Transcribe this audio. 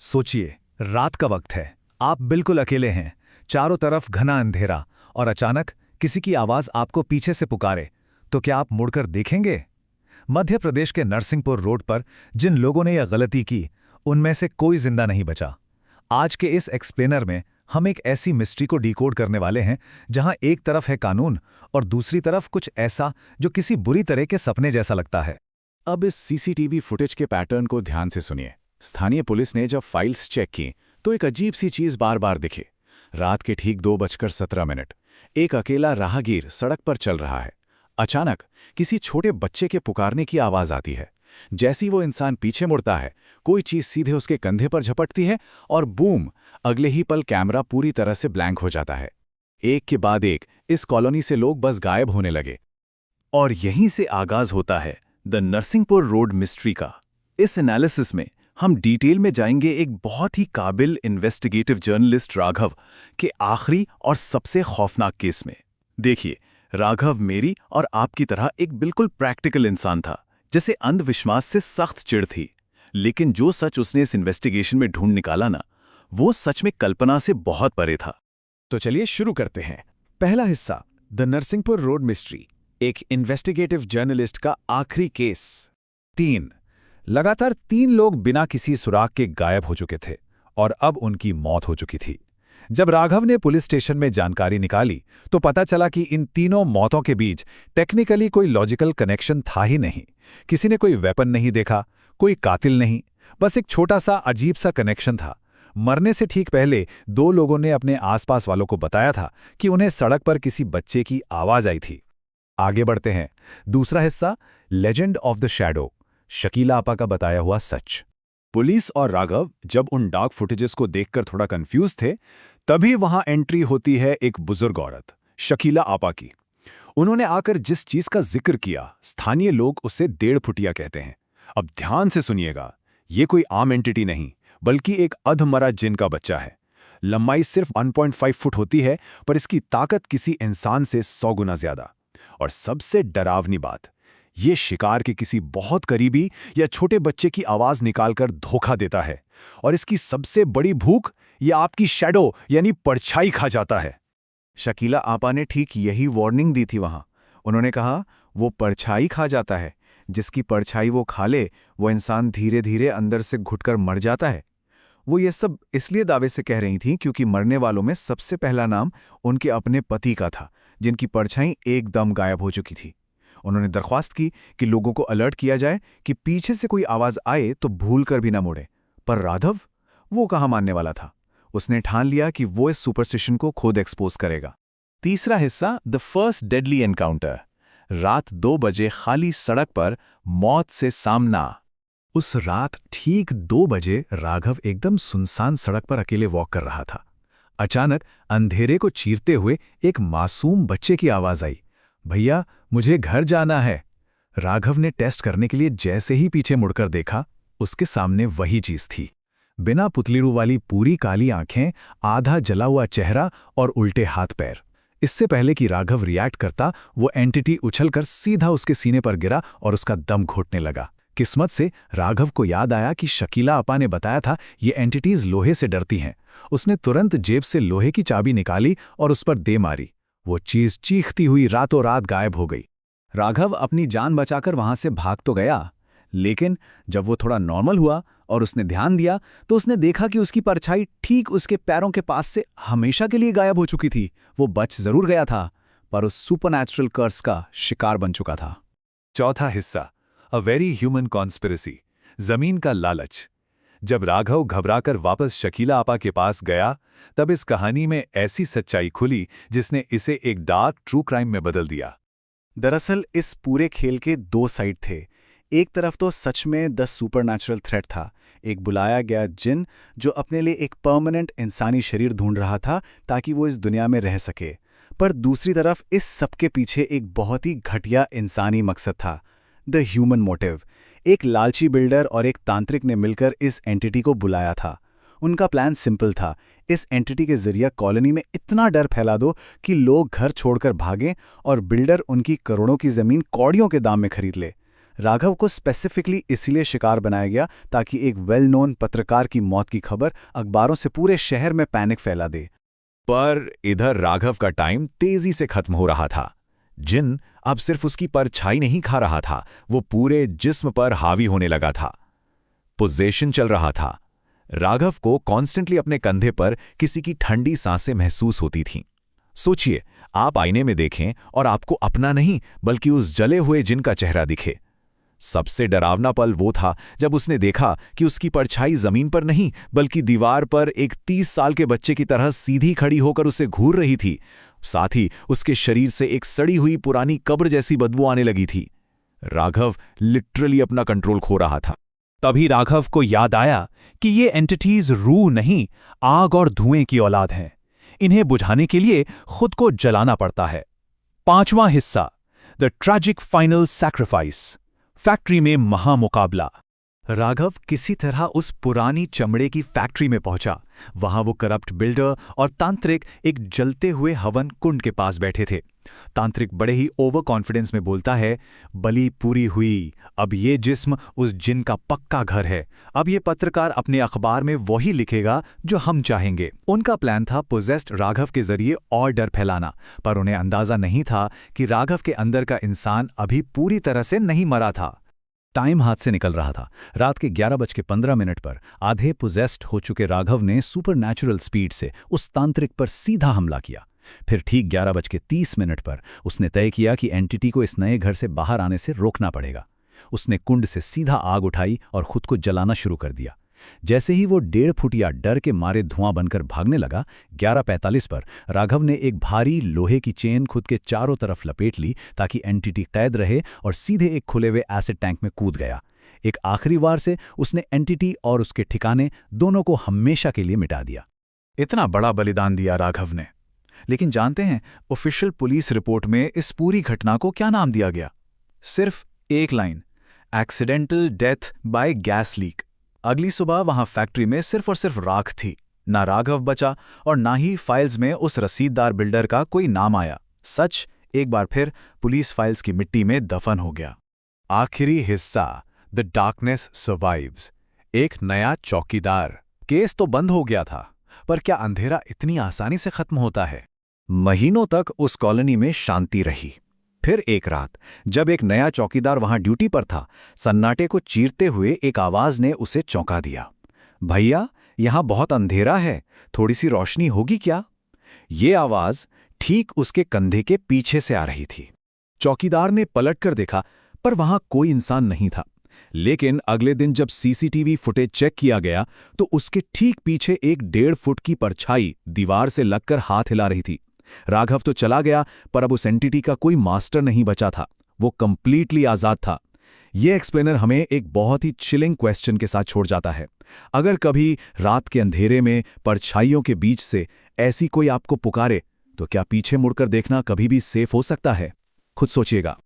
सोचिए, रात का वक्त है, आप बिल्कुल अकेले हैं, चारों तरफ घना अंधेरा और अचानक किसी की आवाज आपको पीछे से पुकारे, तो क्या आप मुड़कर देखेंगे? मध्य प्रदेश के नरसिंहपुर रोड पर जिन लोगों ने यह गलती की, उनमें से कोई जिंदा नहीं बचा। आज के इस एक्सप्लेनर में हम एक ऐसी मिस्ट्री को डिकोड करने वाले हैं जहां एक तरफ है कानून और दूसरी तरफ कुछ ऐसा जो किसी बुरी तरह के सपने जैसा लगता है। अब इस सीसीटीवी फुटेज के पैटर्न को ध्यान से सुनिए। स्थानीय पुलिस ने जब फाइल्स चेक की तो एक अजीब सी चीज बार बार दिखी। रात के ठीक 2:17 एक अकेला राहगीर सड़क पर चल रहा है। अचानक किसी छोटे बच्चे के पुकारने की आवाज आती है। जैसी वो इंसान पीछे मुड़ता है, कोई चीज सीधे उसके कंधे पर झपटती है और बूम, अगले ही पल कैमरा पूरी तरह से ब्लैंक हो जाता है। एक के बाद एक इस कॉलोनी से लोग बस गायब होने लगे। और यहीं से आगाज होता है द नरसिंहपुर रोड मिस्ट्री का। इस एनालिसिस में हम डिटेल में जाएंगे एक बहुत ही काबिल इन्वेस्टिगेटिव जर्नलिस्ट राघव के आखिरी और सबसे खौफनाक केस में। देखिए, राघव मेरी और आपकी तरह एक बिल्कुल प्रैक्टिकल इंसान था, जिसे अंधविश्वास से सख्त चिढ़ थी। लेकिन जो सच उसने इस इन्वेस्टिगेशन में ढूंढ निकाला ना, वो सच में कल्पना से बहुत परे था। तो चलिए शुरू करते हैं। पहला हिस्सा, द नरसिंहपुर रोड मिस्ट्री, एक इन्वेस्टिगेटिव जर्नलिस्ट का आखिरी केस। 3 लगातार 3 लोग बिना किसी सुराग के गायब हो चुके थे और अब उनकी मौत हो चुकी थी। जब राघव ने पुलिस स्टेशन में जानकारी निकाली तो पता चला कि इन तीनों मौतों के बीच टेक्निकली कोई लॉजिकल कनेक्शन था ही नहीं। किसी ने कोई वेपन नहीं देखा, कोई कातिल नहीं, बस एक छोटा सा अजीब सा कनेक्शन था। मरने से ठीक पहले 2 लोगों ने अपने आसपास वालों को बताया था कि उन्हें सड़क पर किसी बच्चे की आवाज आई थी। आगे बढ़ते हैं। दूसरा हिस्सा, legend of the shadow, Shakila आपा का बताया हुआ सच। पुलिस और राघव जब उन डार्क फुटेजेस को देखकर थोड़ा कंफ्यूज थे, तभी वहां एंट्री होती है एक बुजुर्ग औरत, शकीला आपा की। उन्होंने आकर जिस चीज का जिक्र किया, स्थानीय लोग उसे 1.5 फुटिया कहते हैं। अब ध्यान से सुनिएगा, ये कोई आम एंटिटी नहीं, बल्कि एक अधमरा जिन का बच्चा है। लंबाई सिर्फ 1.5 फुट होती है, पर इसकी ताकत किसी इंसान से 100 गुना ज्यादा। और सबसे डरावनी बात, ये शिकार के किसी बहुत करीबी या छोटे बच्चे की आवाज निकालकर धोखा देता है। और इसकी सबसे बड़ी भूख, ये आपकी शैडो यानी परछाई खा जाता है। शकीला आपा ने ठीक यही वार्निंग दी थी वहां। उन्होंने कहा, वो परछाई खा जाता है, जिसकी परछाई वो खा ले, वो इंसान धीरे धीरे अंदर से घुटकर मर जाता है। वो ये सब इसलिए दावे से कह रही थी क्योंकि मरने वालों में सबसे पहला नाम उनके अपने पति का था, जिनकी परछाई एकदम गायब हो चुकी थी। उन्होंने दरख्वास्त की कि लोगों को अलर्ट किया जाए कि पीछे से कोई आवाज आए तो भूल कर भी ना मुड़े। पर राघव, वो कहाँ मानने वाला था। उसने ठान लिया कि वो इस सुपरस्टिशन को खुद एक्सपोज करेगा। तीसरा हिस्सा, द फर्स्ट डेडली एनकाउंटर, रात 2 बजे खाली सड़क पर मौत से सामना। उस रात ठीक 2 बजे राघव एकदम सुनसान सड़क पर अकेले वॉक कर रहा था। अचानक अंधेरे को चीरते हुए एक मासूम बच्चे की आवाज आई, भैया मुझे घर जाना है। राघव ने टेस्ट करने के लिए जैसे ही पीछे मुड़कर देखा, उसके सामने वही चीज थी। बिना पुतलीड़ू वाली पूरी काली आंखें, आधा जला हुआ चेहरा और उल्टे हाथ पैर। इससे पहले कि राघव रिएक्ट करता, वो एंटिटी उछलकर सीधा उसके सीने पर गिरा और उसका दम घोटने लगा। किस्मत से राघव को याद आया कि शकीला आपा ने बताया था ये एंटिटीज लोहे से डरती हैं। उसने तुरंत जेब से लोहे की चाबी निकाली और उस पर दे मारी। वो चीज चीखती हुई रातों रात गायब हो गई। राघव अपनी जान बचाकर वहां से भाग तो गया, लेकिन जब वो थोड़ा नॉर्मल हुआ और उसने ध्यान दिया तो उसने देखा कि उसकी परछाई ठीक उसके पैरों के पास से हमेशा के लिए गायब हो चुकी थी। वो बच जरूर गया था, पर उस सुपरनैचुरल कर्स का शिकार बन चुका था। चौथा हिस्सा, अ वेरी ह्यूमन कॉन्स्पिरेसी, जमीन का लालच। जब राघव घबराकर वापस शकीला आपा के पास गया, तब इस कहानी में ऐसी सच्चाई खुली जिसने इसे एक डार्क ट्रू क्राइम में बदल दिया। दरअसल इस पूरे खेल के 2 साइड थे। एक तरफ तो सच में द सुपरनैचुरल थ्रेट था, एक बुलाया गया जिन जो अपने लिए एक परमानेंट इंसानी शरीर ढूंढ रहा था ताकि वो इस दुनिया में रह सके। पर दूसरी तरफ इस सबके पीछे एक बहुत ही घटिया इंसानी मकसद था, द ह्यूमन मोटिव। एक लालची बिल्डर और एक तांत्रिक ने मिलकर इस एंटिटी को बुलाया था। उनका प्लान सिंपल था, इस एंटिटी के जरिए कॉलोनी में इतना डर फैला दो कि लोग घर छोड़कर भागें और बिल्डर उनकी करोड़ों की जमीन कौड़ियों के दाम में खरीद ले। राघव को स्पेसिफिकली इसलिए शिकार बनाया गया ताकि एक वेल नोन पत्रकार की मौत की खबर अखबारों से पूरे शहर में पैनिक फैला दे। पर इधर राघव का टाइम तेजी से खत्म हो रहा था। जिन अब सिर्फ उसकी परछाई नहीं खा रहा था, वो पूरे जिस्म पर हावी होने लगा था। पोजेशन चल रहा था। राघव को कॉन्स्टेंटली अपने कंधे पर किसी की ठंडी सांसें महसूस होती थीं। सोचिए, आप आईने में देखें और आपको अपना नहीं बल्कि उस जले हुए जिन का चेहरा दिखे। सबसे डरावना पल वो था जब उसने देखा कि उसकी परछाई जमीन पर नहीं बल्कि दीवार पर एक 30 साल के बच्चे की तरह सीधी खड़ी होकर उसे घूर रही थी। साथ ही उसके शरीर से एक सड़ी हुई पुरानी कब्र जैसी बदबू आने लगी थी। राघव लिटरली अपना कंट्रोल खो रहा था। तभी राघव को याद आया कि ये एंटिटीज रूह नहीं, आग और धुएं की औलाद हैं। इन्हें बुझाने के लिए खुद को जलाना पड़ता है। 5वां हिस्सा, the tragic final sacrifice. Factory में महामुकाबला। राघव किसी तरह उस पुरानी चमड़े की फैक्ट्री में पहुंचा। वहां वो करप्ट बिल्डर और तांत्रिक एक जलते हुए हवन कुंड के पास बैठे थे। तांत्रिक बड़े ही ओवर कॉन्फिडेंस में बोलता है, बलि पूरी हुई, अब ये जिस्म उस जिन का पक्का घर है। अब ये पत्रकार अपने अखबार में वही लिखेगा जो हम चाहेंगे। उनका प्लान था पोजेस्ड राघव के जरिए और डर फैलाना, पर उन्हें अंदाजा नहीं था कि राघव के अंदर का इंसान अभी पूरी तरह से नहीं मरा था। टाइम हाथ से निकल रहा था। रात के 11:15 पर आधे पोजेस्ड हो चुके राघव ने सुपरनैचुरल स्पीड से उस तांत्रिक पर सीधा हमला किया। फिर ठीक 11:30 पर उसने तय किया कि एंटिटी को इस नए घर से बाहर आने से रोकना पड़ेगा। उसने कुंड से सीधा आग उठाई और खुद को जलाना शुरू कर दिया। जैसे ही वो 1.5 फुटिया डर के मारे धुआं बनकर भागने लगा, 11:45 पर राघव ने एक भारी लोहे की चेन खुद के चारों तरफ लपेट ली ताकि एंटिटी कैद रहे और सीधे एक खुले हुए एसिड टैंक में कूद गया। एक आखिरी वार से उसने एंटिटी और उसके ठिकाने दोनों को हमेशा के लिए मिटा दिया। इतना बड़ा बलिदान दिया राघव ने, लेकिन जानते हैं ऑफिशियल पुलिस रिपोर्ट में इस पूरी घटना को क्या नाम दिया गया? सिर्फ एक line, accidental death by gas leak. अगली सुबह वहां फैक्ट्री में सिर्फ और सिर्फ राख थी। ना राघव बचा और ना ही फाइल्स में उस रसीददार बिल्डर का कोई नाम आया। सच एक बार फिर पुलिस फाइल्स की मिट्टी में दफन हो गया। आखिरी हिस्सा, द डार्कनेस सर्वाइव्स। एक नया चौकीदार। केस तो बंद हो गया था, पर क्या अंधेरा इतनी आसानी से खत्म होता है? महीनों तक उस कॉलोनी में शांति रही। फिर एक रात जब एक नया चौकीदार वहां ड्यूटी पर था, सन्नाटे को चीरते हुए एक आवाज ने उसे चौंका दिया। भैया, यहां बहुत अंधेरा है, थोड़ी सी रोशनी होगी क्या? ये आवाज ठीक उसके कंधे के पीछे से आ रही थी। चौकीदार ने पलटकर देखा, पर वहां कोई इंसान नहीं था। लेकिन अगले दिन जब सीसीटीवी फुटेज चेक किया गया तो उसके ठीक पीछे एक 1.5 फुट की परछाई दीवार से लगकर हाथ हिला रही थी। राघव तो चला गया, पर अब उस एंटिटी का कोई मास्टर नहीं बचा था। वो कंप्लीटली आजाद था। ये एक्सप्लेनर हमें एक बहुत ही चिलिंग क्वेश्चन के साथ छोड़ जाता है। अगर कभी रात के अंधेरे में परछाइयों के बीच से ऐसी कोई आपको पुकारे, तो क्या पीछे मुड़कर देखना कभी भी सेफ हो सकता है? खुद सोचिएगा।